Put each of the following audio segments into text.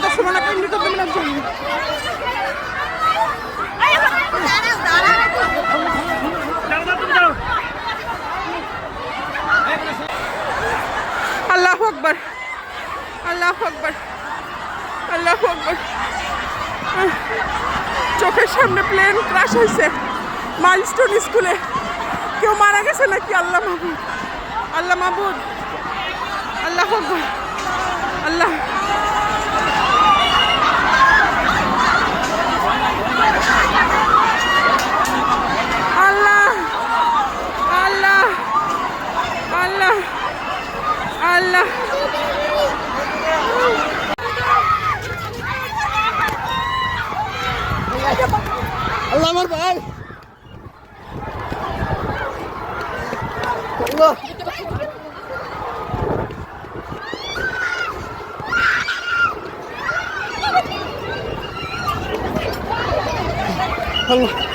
tanto semana que ni করতে না জন্য আল্লাহু আকবার আল্লাহু আকবার আল্লাহু আকবার চোখের সামনে প্লেন ক্র্যাশ হয়েছে মাইলস্টোন স্কুলে কেউ মারা গেছে নাকি আল্লাহ মাহবুব আল্লাহ মাহবুব আল্লাহু আকবার আল্লাহ আল্লাহ আল্লাহ আল্লাহ আল্লাহ আমার ভাই আল্লাহ আল্লাহ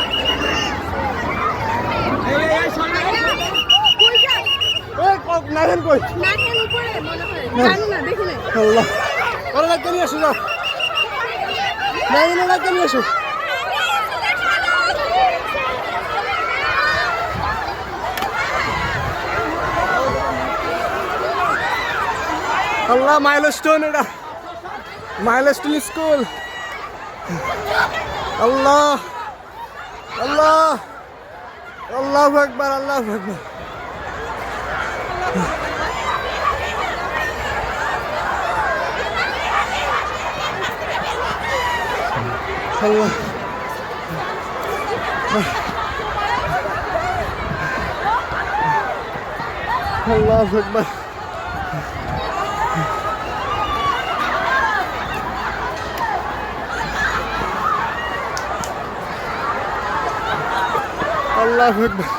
নারেন কই নারেন উপরে মনে হয় জানো না দেখি না আল্লাহ ওরা লাগতে নিয়ে আসো যাও নারেন লাগতে নিয়ে আসো আল্লাহ মাইলস্টোন এটা মাইলস্টোন স্কুল আল্লাহ আল্লাহ আল্লাহু আকবার আল্লাহু আকবার আল্লাহ আল্লাহু আকবার আল্লাহু আকবার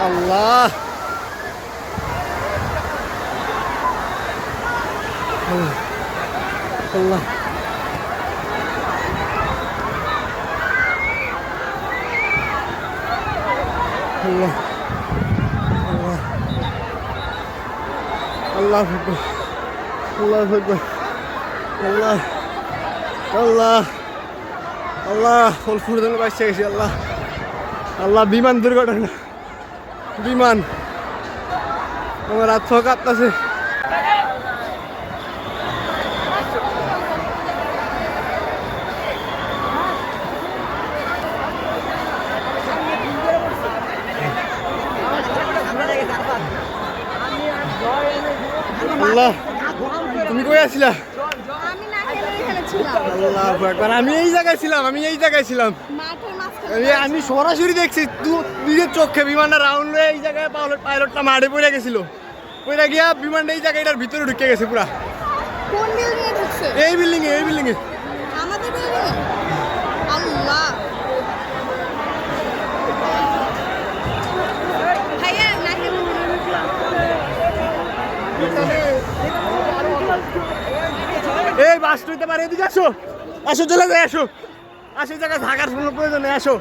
আল্লাহ আল্লাহ আল্লাহ আল্লাহ আল্লাহ আল্লাহ আল্লাহ আল্লাহ ফুলফুর জন্য বাঁচতে গেছি আল্লাহ আল্লাহ বিমান দুর্ঘটনা বিমান আমার হাত কাঁপতেছে আল্লাহ তুমি কই আছিলা আল্লাহু আকবার আমি এই জায়গায় ছিলাম আমি সরাসরি দেখছি নিজের চোখে বিমানটা রাউন্ড হয়ে এই জায়গায় পাইলটটা মাঠে পড়ে গেছিল পড়ে গিয়া বিমানটা এই জায়গাটার ভিতরে ঢুকে গেছে পুরা এই বিল্ডিং এ আল্লাহ এই বাস হইতে পারে এদিকে আসো আসো চলে যাই আসো আসো জায়গায় থাকার কোনো প্রয়োজন নেই আসো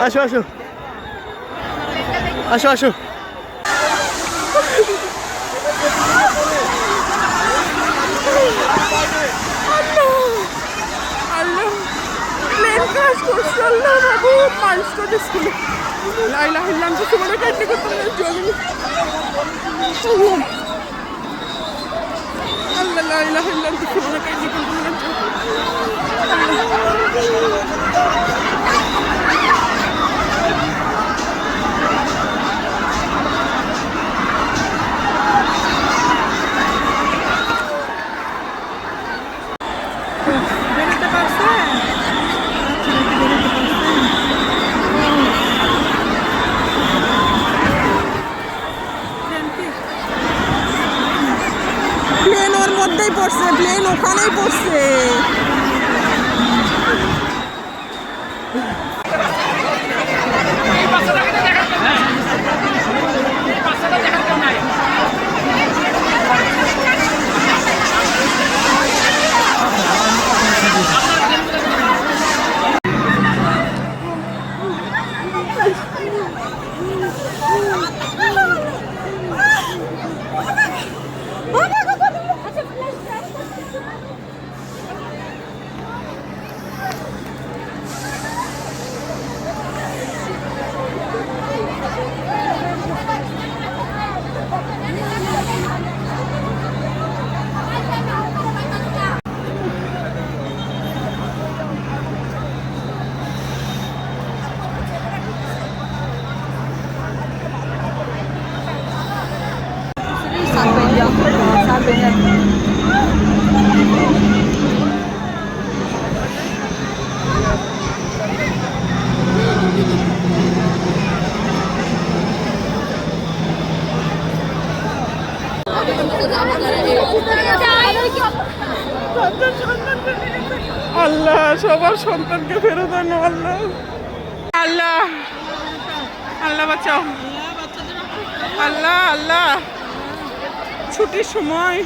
আসো আসো আসো আসো আল্লাহ প্লেন ক্র্যাশ করছে আল্লাহ বাবু মাইলস্টোন স্কুলে লা ইলাহা ইল্লাল্লাহ তোমার কাছে করতে জমি আল্লাহ লা ইলাহা ইল্লাল্লাহ তোমার কাছে করতে বেরোতে পারছে প্লেন ওর মধ্যেই পড়ছে প্লেন ওখানেই পড়ছে আল্লাহ সবার সন্তানকে ফেরত আনো আল্লাহ আল্লাহ আল্লাহ বাঁচাও আল্লাহ আল্লাহ ছুটির সময়